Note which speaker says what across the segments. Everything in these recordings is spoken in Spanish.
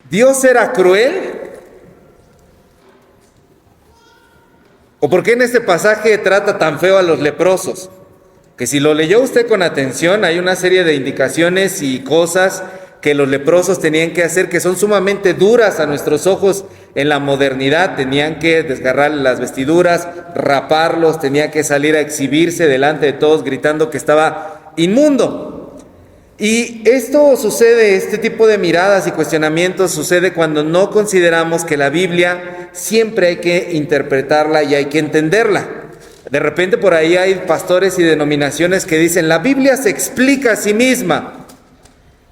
Speaker 1: ¿Dios era cruel? ¿O por qué en este pasaje trata tan feo a los leprosos? Que si lo leyó usted con atención, hay una serie de indicaciones y cosas que los leprosos tenían que hacer que son sumamente duras a nuestros ojos en la modernidad. Tenían que desgarrar las vestiduras, raparlos, tenían que salir a exhibirse delante de todos gritando que estaba inmundo. Y esto sucede, este tipo de miradas y cuestionamientos sucede cuando no consideramos que la Biblia siempre hay que interpretarla y hay que entenderla. De repente por ahí hay pastores y denominaciones que dicen la Biblia se explica a sí misma.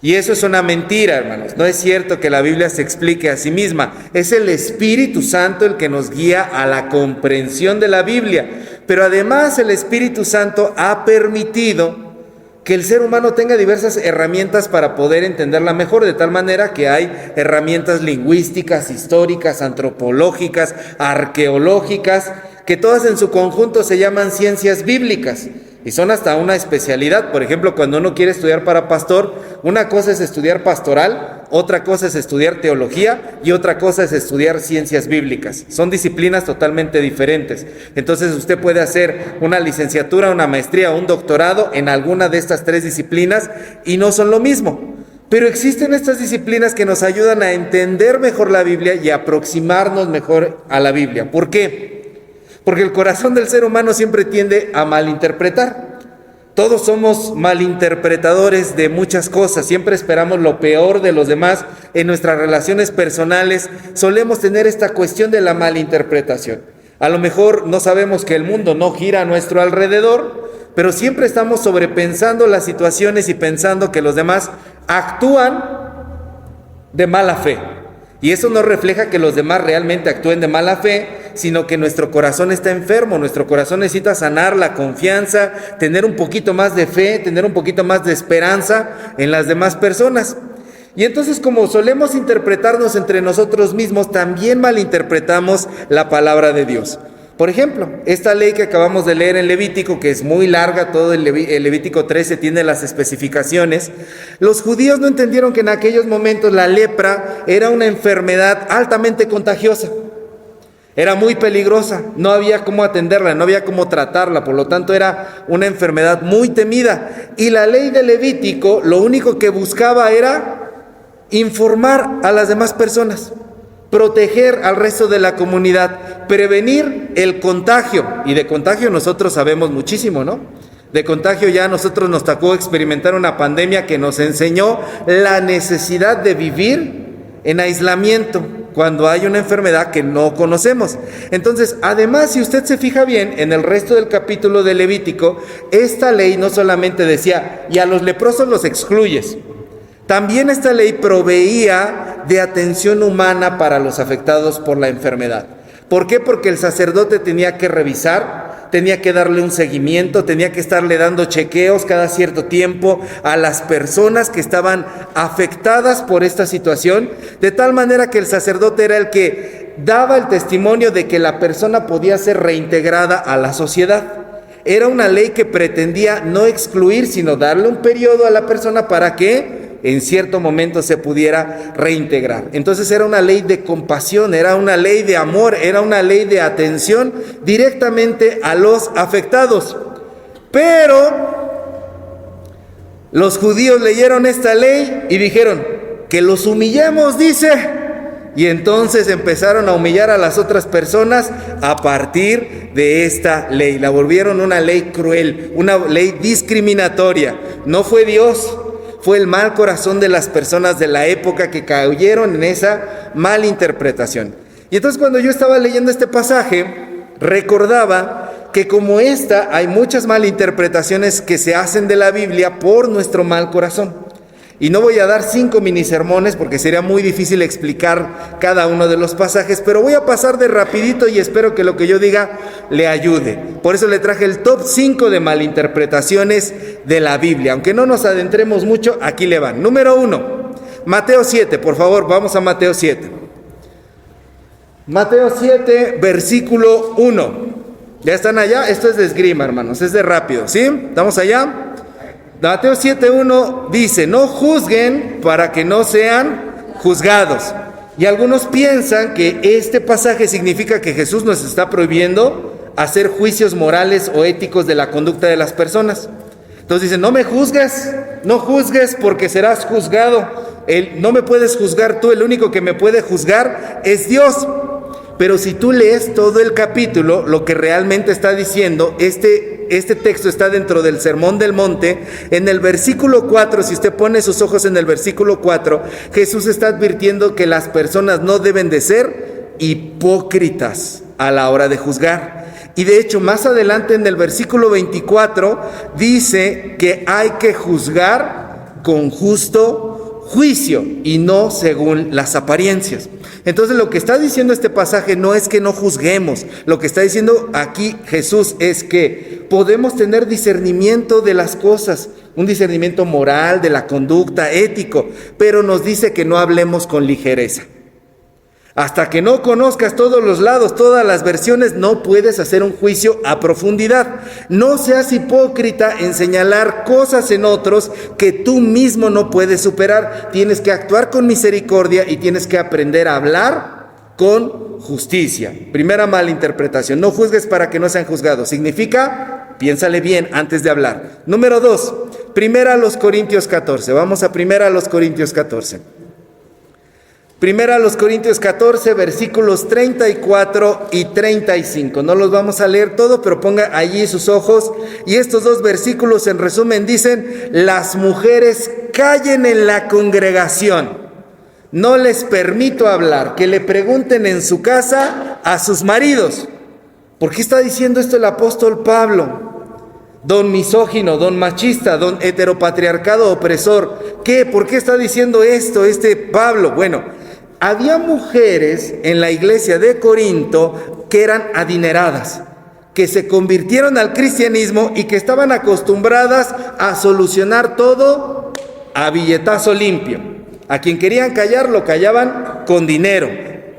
Speaker 1: Y eso es una mentira, hermanos. No es cierto que la Biblia se explique a sí misma. Es el Espíritu Santo el que nos guía a la comprensión de la Biblia. Pero además el Espíritu Santo ha permitido que el ser humano tenga diversas herramientas para poder entenderla mejor, de tal manera que hay herramientas lingüísticas, históricas, antropológicas, arqueológicas, que todas en su conjunto se llaman ciencias bíblicas y son hasta una especialidad. Por ejemplo, cuando uno quiere estudiar para pastor, una cosa es estudiar pastoral, otra cosa es estudiar teología y otra cosa es estudiar ciencias bíblicas. Son disciplinas totalmente diferentes. Entonces usted puede hacer una licenciatura, una maestría o un doctorado en alguna de estas tres disciplinas y no son lo mismo. Pero existen estas disciplinas que nos ayudan a entender mejor la Biblia y a aproximarnos mejor a la Biblia. ¿Por qué? Porque el corazón del ser humano siempre tiende a malinterpretar. Todos somos malinterpretadores de muchas cosas, siempre esperamos lo peor de los demás. En nuestras relaciones personales solemos tener esta cuestión de la malinterpretación. A lo mejor no sabemos que el mundo no gira a nuestro alrededor, pero siempre estamos sobrepensando las situaciones y pensando que los demás actúan de mala fe. Y eso no refleja que los demás realmente actúen de mala fe, sino que nuestro corazón está enfermo, nuestro corazón necesita sanar la confianza, tener un poquito más de fe, tener un poquito más de esperanza en las demás personas. Y entonces, como solemos interpretarnos entre nosotros mismos, también malinterpretamos la palabra de Dios. Por ejemplo, esta ley que acabamos de leer en Levítico, que es muy larga, todo el Levítico 13 tiene las especificaciones. Los judíos no entendieron que en aquellos momentos la lepra era una enfermedad altamente contagiosa. Era muy peligrosa, no había cómo atenderla, no había cómo tratarla, por lo tanto era una enfermedad muy temida. Y la ley de Levítico lo único que buscaba era informar a las demás personas, proteger al resto de la comunidad, prevenir el contagio. Y de contagio nosotros sabemos muchísimo, ¿no? De contagio ya a nosotros nos tocó experimentar una pandemia que nos enseñó la necesidad de vivir en aislamiento cuando hay una enfermedad que no conocemos. Entonces, además, si usted se fija bien, en el resto del capítulo de Levítico, esta ley no solamente decía, y a los leprosos los excluyes, también esta ley proveía de atención humana para los afectados por la enfermedad. ¿Por qué? Porque el sacerdote tenía que revisar, tenía que darle un seguimiento, tenía que estarle dando chequeos cada cierto tiempo a las personas que estaban afectadas por esta situación, de tal manera que el sacerdote era el que daba el testimonio de que la persona podía ser reintegrada a la sociedad. Era una ley que pretendía no excluir, sino darle un periodo a la persona para que en cierto momento se pudiera reintegrar. Entonces era una ley de compasión, era una ley de amor, era una ley de atención directamente a los afectados. Pero los judíos leyeron esta ley y dijeron, que los humillemos, dice. Y entonces empezaron a humillar a las otras personas a partir de esta ley. La volvieron una ley cruel, una ley discriminatoria. No fue Dios, fue el mal corazón de las personas de la época que cayeron en esa malinterpretación. Y entonces cuando yo estaba leyendo este pasaje, recordaba que como esta hay muchas malinterpretaciones que se hacen de la Biblia por nuestro mal corazón. Y no voy a dar 5 minisermones porque sería muy difícil explicar cada uno de los pasajes, pero voy a pasar de rapidito y espero que lo que yo diga le ayude. Por eso le traje el top 5 de malinterpretaciones de la Biblia. Aunque no nos adentremos mucho, aquí le van. Número 1, Mateo 7, por favor, vamos a Mateo 7. Mateo 7, versículo 1. ¿Ya están allá? Esto es de esgrima, hermanos, es de rápido, ¿sí? ¿Estamos allá? Mateo 7:1 dice, no juzguen para que no sean juzgados. Y algunos piensan que este pasaje significa que Jesús nos está prohibiendo hacer juicios morales o éticos de la conducta de las personas. Entonces dicen, no me juzgues, no juzgues porque serás juzgado. No me puedes juzgar tú, el único que me puede juzgar es Dios. Pero si tú lees todo el capítulo, lo que realmente está diciendo, este texto está dentro del Sermón del Monte. En el versículo 4, si usted pone sus ojos en el versículo 4, Jesús está advirtiendo que las personas no deben de ser hipócritas a la hora de juzgar. Y de hecho, más adelante en el versículo 24, dice que hay que juzgar con justo juicio y no según las apariencias. Entonces lo que está diciendo este pasaje no es que no juzguemos. Lo que está diciendo aquí Jesús es que podemos tener discernimiento de las cosas, un discernimiento moral, de la conducta, ético, pero nos dice que no hablemos con ligereza. Hasta que no conozcas todos los lados, todas las versiones, no puedes hacer un juicio a profundidad. No seas hipócrita en señalar cosas en otros que tú mismo no puedes superar. Tienes que actuar con misericordia y tienes que aprender a hablar con justicia. Primera malinterpretación, no juzgues para que no sean juzgados. Significa, piénsale bien antes de hablar. Número 2, Primera a los Corintios 14. Vamos a Primera a los Corintios 14. Primera a los Corintios 14, versículos 34 y 35. No los vamos a leer todo, pero ponga allí sus ojos. Y estos dos versículos, en resumen, dicen: las mujeres callen en la congregación. No les permito hablar. Que le pregunten en su casa a sus maridos. ¿Por qué está diciendo esto el apóstol Pablo? Don misógino, don machista, don heteropatriarcado opresor. ¿Qué? ¿Por qué está diciendo esto Pablo? Bueno, había mujeres en la iglesia de Corinto que eran adineradas, que se convirtieron al cristianismo y que estaban acostumbradas a solucionar todo a billetazo limpio. A quien querían callar, lo callaban con dinero.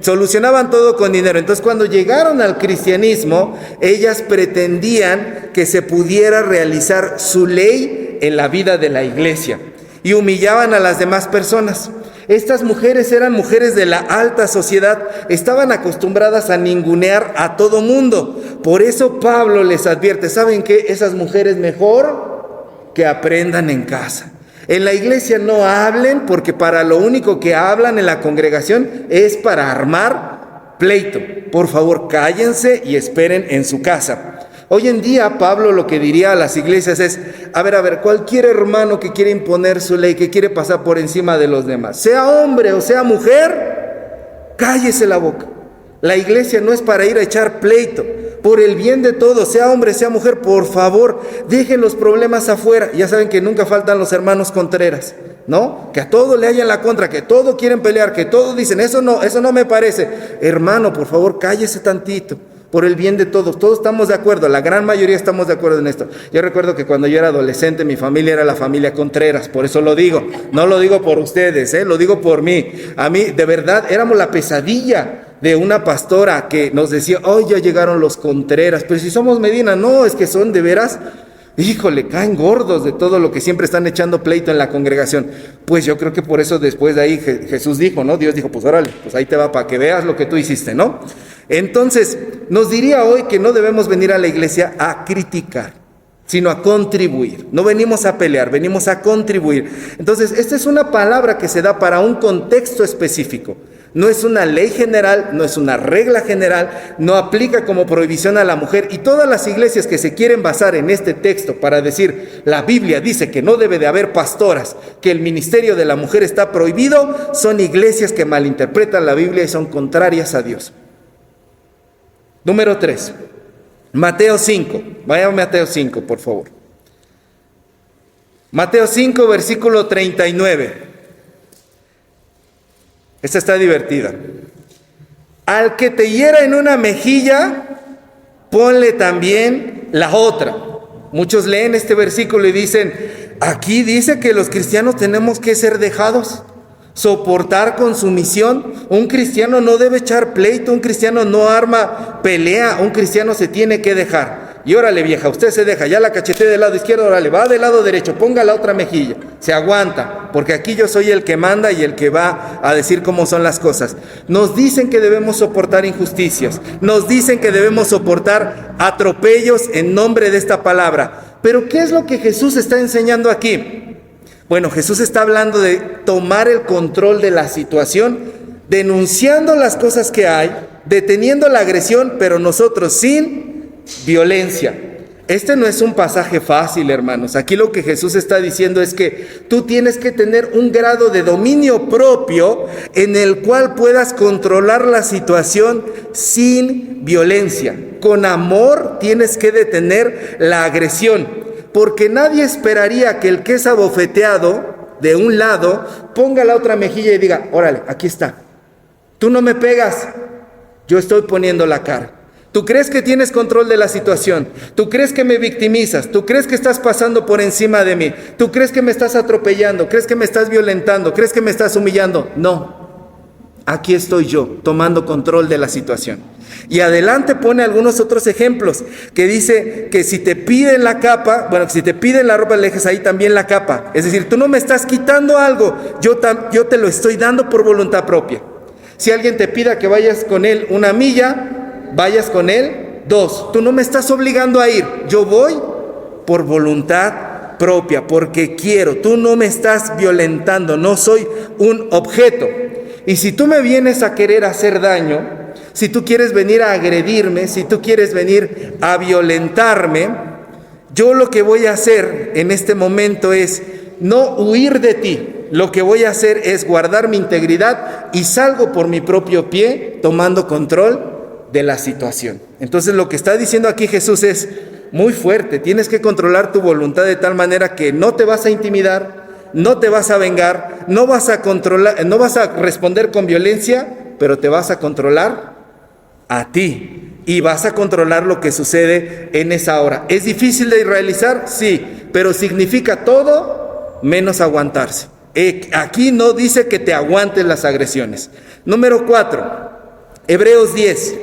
Speaker 1: Solucionaban todo con dinero. Entonces, cuando llegaron al cristianismo, ellas pretendían que se pudiera realizar su ley en la vida de la iglesia y humillaban a las demás personas. Estas mujeres eran mujeres de la alta sociedad, estaban acostumbradas a ningunear a todo mundo. Por eso Pablo les advierte, ¿saben qué? Esas mujeres mejor que aprendan en casa. En la iglesia no hablen, porque para lo único que hablan en la congregación es para armar pleito. Por favor, cállense y esperen en su casa. Hoy en día Pablo lo que diría a las iglesias es, a ver, cualquier hermano que quiere imponer su ley, que quiere pasar por encima de los demás, sea hombre o sea mujer, cállese la boca. La iglesia no es para ir a echar pleito. Por el bien de todos, sea hombre, sea mujer, por favor, dejen los problemas afuera. Ya saben que nunca faltan los hermanos contreras, ¿no? Que a todo le hayan la contra, que todo quieren pelear, que todos dicen, eso no me parece. Hermano, por favor, cállese tantito. Por el bien de todos estamos de acuerdo, la gran mayoría estamos de acuerdo en esto. Yo recuerdo que cuando yo era adolescente, mi familia era la familia Contreras, por eso lo digo. No lo digo por ustedes, lo digo por mí. A mí, de verdad, éramos la pesadilla de una pastora que nos decía, ya llegaron los Contreras, pero si somos Medina, no, es que son de veras, híjole, caen gordos de todo lo que siempre están echando pleito en la congregación. Pues yo creo que por eso después de ahí Jesús dijo, ¿no? Dios dijo, pues órale, pues ahí te va para que veas lo que tú hiciste, ¿no? Entonces, nos diría hoy que no debemos venir a la iglesia a criticar, sino a contribuir. No venimos a pelear, venimos a contribuir. Entonces, esta es una palabra que se da para un contexto específico. No es una ley general, no es una regla general, no aplica como prohibición a la mujer. Y todas las iglesias que se quieren basar en este texto para decir, la Biblia dice que no debe de haber pastoras, que el ministerio de la mujer está prohibido, son iglesias que malinterpretan la Biblia y son contrarias a Dios. Número 3, Mateo 5. Vaya a Mateo 5, por favor. Mateo 5, versículo 39. Esta está divertida. Al que te hiera en una mejilla, ponle también la otra. Muchos leen este versículo y dicen, aquí dice que los cristianos tenemos que ser dejados, soportar con sumisión. Un cristiano no debe echar pleito, un cristiano no arma pelea, un cristiano se tiene que dejar. y órale vieja, usted se deja, ya la cachetea del lado izquierdo, órale, va del lado derecho, ponga la otra mejilla, se aguanta, porque aquí yo soy el que manda y el que va a decir cómo son las cosas. Nos dicen que debemos soportar injusticias, nos dicen que debemos soportar atropellos en nombre de esta palabra, pero ¿qué es lo que Jesús está enseñando aquí? Bueno, Jesús está hablando de tomar el control de la situación, denunciando las cosas que hay, deteniendo la agresión, pero nosotros sin violencia. Este no es un pasaje fácil, hermanos. Aquí lo que Jesús está diciendo es que tú tienes que tener un grado de dominio propio en el cual puedas controlar la situación sin violencia. Con amor tienes que detener la agresión, porque nadie esperaría que el que es abofeteado de un lado ponga la otra mejilla y diga, órale, aquí está. Tú no me pegas, yo estoy poniendo la cara. Tú crees que tienes control de la situación, tú crees que me victimizas, tú crees que estás pasando por encima de mí, tú crees que me estás atropellando, crees que me estás violentando, crees que me estás humillando. No, aquí estoy yo tomando control de la situación. Y adelante pone algunos otros ejemplos que dice que si te piden la capa, bueno, si te piden la ropa, le dejes ahí también la capa. Es decir, tú no me estás quitando algo, yo te lo estoy dando por voluntad propia. Si alguien te pida que vayas con él 1 milla, vayas con él 2. Tú no me estás obligando a ir, yo voy por voluntad propia, porque quiero. Tú no me estás violentando, no soy un objeto. Y si tú me vienes a querer hacer daño, si tú quieres venir a agredirme, si tú quieres venir a violentarme, yo lo que voy a hacer en este momento es no huir de ti. Lo que voy a hacer es guardar mi integridad y salgo por mi propio pie tomando control de la situación. Entonces lo que está diciendo aquí Jesús es muy fuerte. Tienes que controlar tu voluntad de tal manera que no te vas a intimidar, no te vas a vengar, no vas a controlar, no vas a responder con violencia, pero te vas a controlar a ti y vas a controlar lo que sucede en esa hora. ¿Es difícil de realizar? Sí, pero significa todo menos aguantarse. Aquí no dice que te aguantes las agresiones. Número 4, Hebreos 10.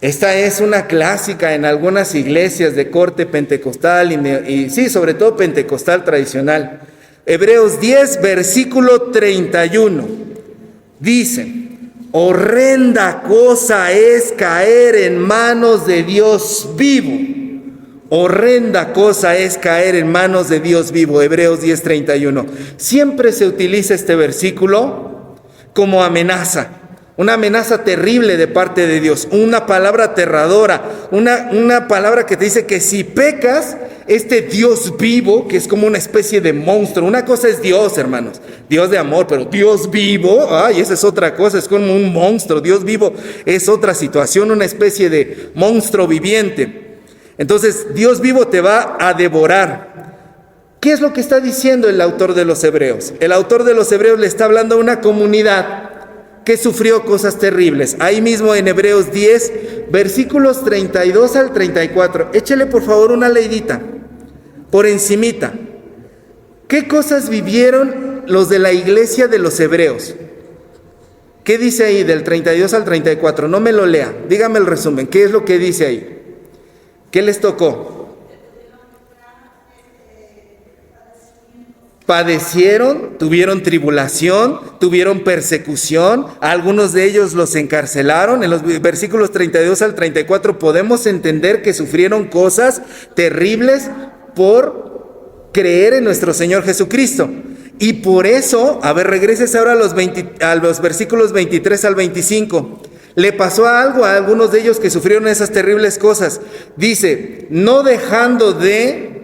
Speaker 1: Esta es una clásica en algunas iglesias de corte pentecostal y sí, sobre todo pentecostal tradicional. Hebreos 10, versículo 31. Dice: horrenda cosa es caer en manos de Dios vivo. Horrenda cosa es caer en manos de Dios vivo. Hebreos 10:31. Siempre se utiliza este versículo como amenaza. Una amenaza terrible de parte de Dios. Una palabra aterradora. Una palabra que te dice que si pecas, este Dios vivo, que es como una especie de monstruo. Una cosa es Dios, hermanos. Dios de amor, pero Dios vivo, ay, esa es otra cosa. Es como un monstruo. Dios vivo es otra situación. Una especie de monstruo viviente. Entonces, Dios vivo te va a devorar. ¿Qué es lo que está diciendo el autor de los Hebreos? El autor de los Hebreos le está hablando a una comunidad que sufrió cosas terribles. Ahí mismo en Hebreos 10, versículos 32 al 34. Échele por favor una leidita, por encimita. ¿Qué cosas vivieron los de la iglesia de los Hebreos? ¿Qué dice ahí del 32 al 34? No me lo lea, dígame el resumen. ¿Qué es lo que dice ahí? ¿Qué les tocó? Padecieron, tuvieron tribulación, tuvieron persecución, a algunos de ellos los encarcelaron. En los versículos 32 al 34 podemos entender que sufrieron cosas terribles por creer en nuestro Señor Jesucristo. Y por eso, a ver, regreses ahora a los versículos 23 al 25. Le pasó algo a algunos de ellos que sufrieron esas terribles cosas. Dice, no dejando de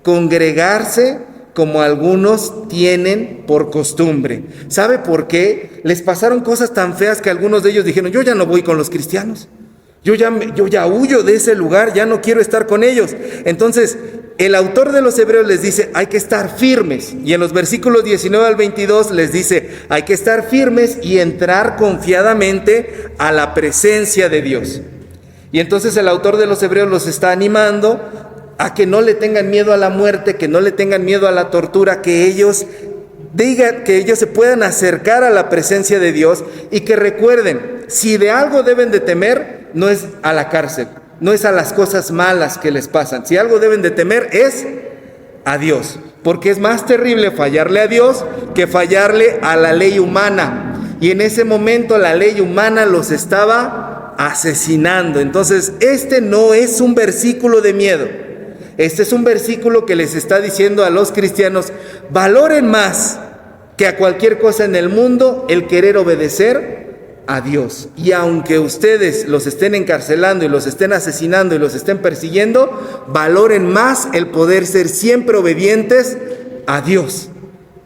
Speaker 1: congregarse como algunos tienen por costumbre. ¿Sabe por qué? Les pasaron cosas tan feas que algunos de ellos dijeron, yo ya no voy con los cristianos. Yo ya huyo de ese lugar, ya no quiero estar con ellos. Entonces, el autor de los Hebreos les dice, hay que estar firmes. Y en los versículos 19 al 22 les dice, hay que estar firmes y entrar confiadamente a la presencia de Dios. Y entonces el autor de los Hebreos los está animando a que no le tengan miedo a la muerte, que no le tengan miedo a la tortura, que ellos se puedan acercar a la presencia de Dios y que recuerden, si de algo deben de temer, no es a la cárcel, no es a las cosas malas que les pasan. Si algo deben de temer es a Dios, porque es más terrible fallarle a Dios que fallarle a la ley humana. Y en ese momento la ley humana los estaba asesinando. Entonces, este no es un versículo de miedo. Este es un versículo que les está diciendo a los cristianos: valoren más que a cualquier cosa en el mundo el querer obedecer a Dios. Y aunque ustedes los estén encarcelando y los estén asesinando y los estén persiguiendo, valoren más el poder ser siempre obedientes a Dios.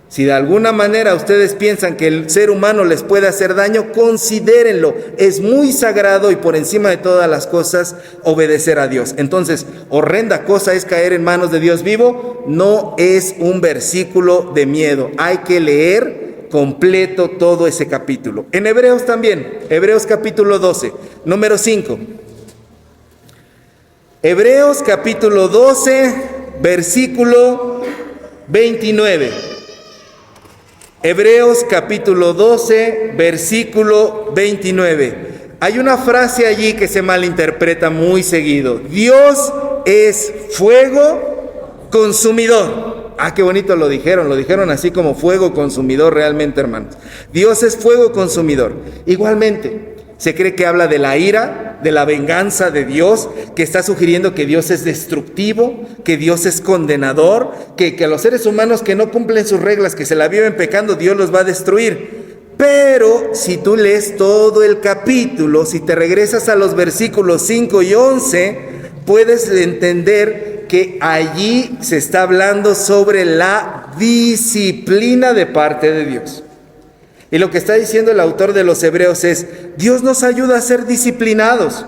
Speaker 1: Si de alguna manera ustedes piensan que el ser humano les puede hacer daño, considérenlo. Es muy sagrado y por encima de todas las cosas obedecer a Dios. Entonces, horrenda cosa es caer en manos de Dios vivo. No es un versículo de miedo. Hay que leer completo todo ese capítulo. En Hebreos también, Hebreos capítulo 12, número 5. Hebreos capítulo 12, versículo 29. Hebreos capítulo 12, versículo 29. Hay una frase allí que se malinterpreta muy seguido. Dios es fuego consumidor. Ah, qué bonito lo dijeron así como fuego consumidor realmente, hermanos. Dios es fuego consumidor. Igualmente, se cree que habla de la ira, de la venganza de Dios, que está sugiriendo que Dios es destructivo, que Dios es condenador, que a los seres humanos que no cumplen sus reglas, que se la viven pecando, Dios los va a destruir. Pero si tú lees todo el capítulo, si te regresas a los versículos 5 y 11, puedes entender que allí se está hablando sobre la disciplina de parte de Dios. Y lo que está diciendo el autor de los Hebreos es: Dios nos ayuda a ser disciplinados.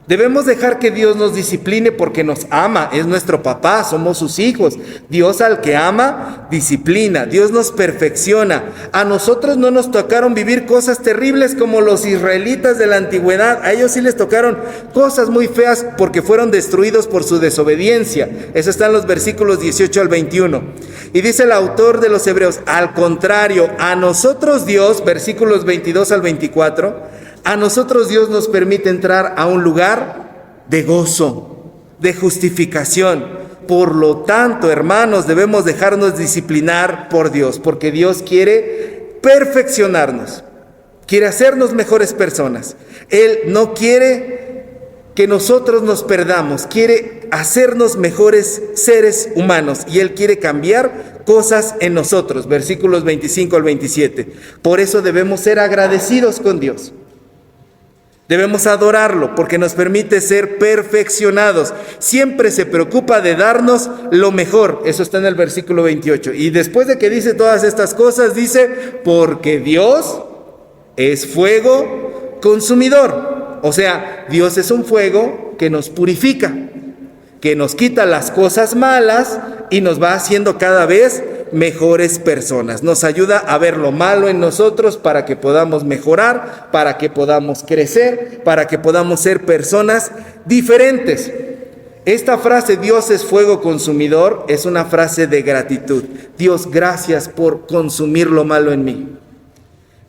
Speaker 1: Debemos dejar que Dios nos discipline porque nos ama, es nuestro papá, somos sus hijos. Dios al que ama, disciplina. Dios nos perfecciona. A nosotros no nos tocaron vivir cosas terribles como los israelitas de la antigüedad. A ellos sí les tocaron cosas muy feas porque fueron destruidos por su desobediencia. Eso está en los versículos 18 al 21. Y dice el autor de los Hebreos: al contrario, a nosotros Dios, versículos 22 al 24, a nosotros Dios nos permite entrar a un lugar de gozo, de justificación. Por lo tanto, hermanos, debemos dejarnos disciplinar por Dios, porque Dios quiere perfeccionarnos, quiere hacernos mejores personas. Él no quiere que nosotros nos perdamos, quiere hacernos mejores seres humanos y Él quiere cambiar cosas en nosotros. Versículos 25 al 27. Por eso debemos ser agradecidos con Dios. Debemos adorarlo porque nos permite ser perfeccionados. Siempre se preocupa de darnos lo mejor. Eso está en el versículo 28. Y después de que dice todas estas cosas, dice: porque Dios es fuego consumidor. O sea, Dios es un fuego que nos purifica, que nos quita las cosas malas y nos va haciendo cada vez mejores personas. Nos ayuda a ver lo malo en nosotros para que podamos mejorar, para que podamos crecer, para que podamos ser personas diferentes. Esta frase, Dios es fuego consumidor, es una frase de gratitud. Dios, gracias por consumir lo malo en mí.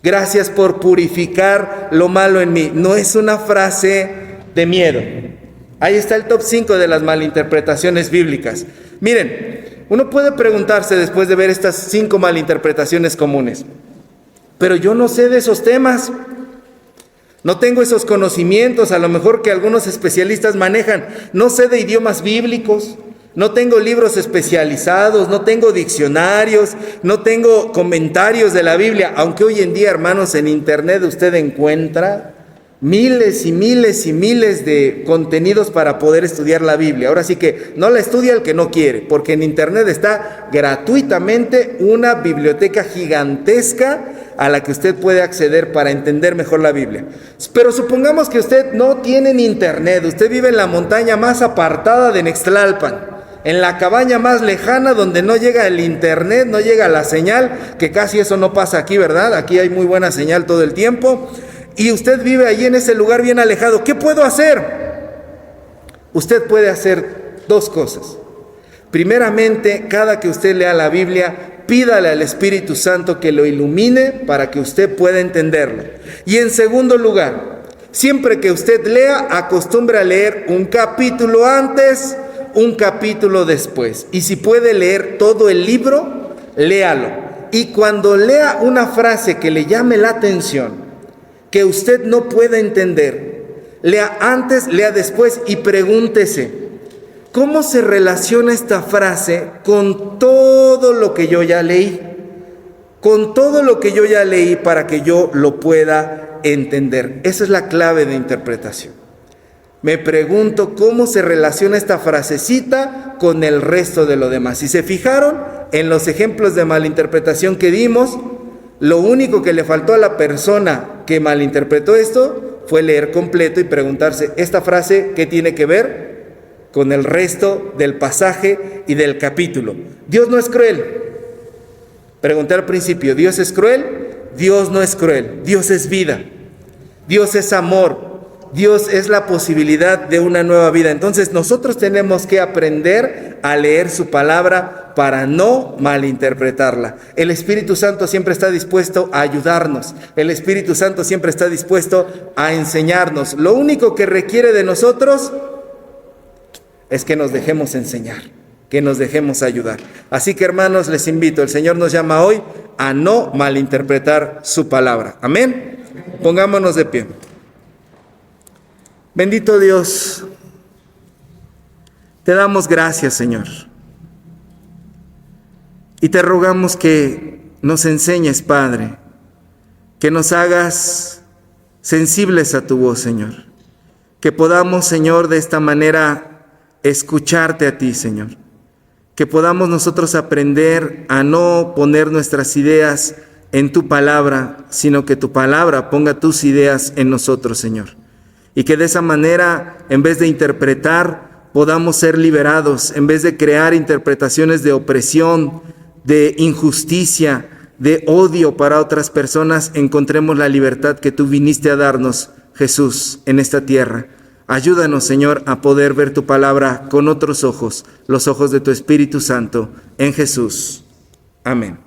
Speaker 1: Gracias por purificar lo malo en mí. No es una frase de miedo. Ahí está el top 5 de las malinterpretaciones bíblicas. Miren, uno puede preguntarse después de ver estas 5 malinterpretaciones comunes: pero yo no sé de esos temas, no tengo esos conocimientos, a lo mejor que algunos especialistas manejan, no sé de idiomas bíblicos, no tengo libros especializados, no tengo diccionarios, no tengo comentarios de la Biblia, aunque hoy en día, hermanos, en internet usted encuentra miles y miles y miles de contenidos para poder estudiar la Biblia. Ahora sí que no la estudia el que no quiere, porque en internet está gratuitamente una biblioteca gigantesca a la que usted puede acceder para entender mejor la Biblia. Pero supongamos que usted no tiene internet, usted vive en la montaña más apartada de Nextlalpan, en la cabaña más lejana donde no llega el internet, no llega la señal, que casi eso no pasa aquí, ¿verdad? Aquí hay muy buena señal todo el tiempo. Y usted vive allí en ese lugar bien alejado. ¿Qué puedo hacer? Usted puede hacer 2 cosas. Primeramente, cada que usted lea la Biblia, pídale al Espíritu Santo que lo ilumine para que usted pueda entenderlo. Y en segundo lugar, Siempre que usted lea, acostumbre a leer un capítulo antes, un capítulo después. Y si puede leer todo el libro, léalo. Y cuando lea una frase que le llame la atención, que usted no pueda entender, lea antes, lea después y pregúntese, ¿cómo se relaciona esta frase con todo lo que yo ya leí? Con todo lo que yo ya leí para que yo lo pueda entender. Esa es la clave de interpretación. Me pregunto cómo se relaciona esta frasecita con el resto de lo demás. Si se fijaron en los ejemplos de malinterpretación que dimos, lo único que le faltó a la persona que malinterpretó esto fue leer completo y preguntarse, ¿esta frase qué tiene que ver con el resto del pasaje y del capítulo? Dios no es cruel. Pregunté al principio, ¿Dios es cruel? Dios no es cruel. Dios es vida. Dios es amor. Dios es la posibilidad de una nueva vida. Entonces nosotros tenemos que aprender a leer su palabra para no malinterpretarla. El Espíritu Santo siempre está dispuesto a ayudarnos. El Espíritu Santo siempre está dispuesto a enseñarnos. Lo único que requiere de nosotros es que nos dejemos enseñar, que nos dejemos ayudar. Así que, hermanos, les invito, el Señor nos llama hoy a no malinterpretar su palabra. Amén. Pongámonos de pie. Bendito Dios, te damos gracias, Señor, y te rogamos que nos enseñes, Padre, que nos hagas sensibles a tu voz, Señor, que podamos, Señor, de esta manera escucharte a ti, Señor, que podamos nosotros aprender a no poner nuestras ideas en tu palabra, sino que tu palabra ponga tus ideas en nosotros, Señor. Y que de esa manera, en vez de interpretar, podamos ser liberados, en vez de crear interpretaciones de opresión, de injusticia, de odio para otras personas, encontremos la libertad que tú viniste a darnos, Jesús, en esta tierra. Ayúdanos, Señor, a poder ver tu palabra con otros ojos, los ojos de tu Espíritu Santo, en Jesús. Amén.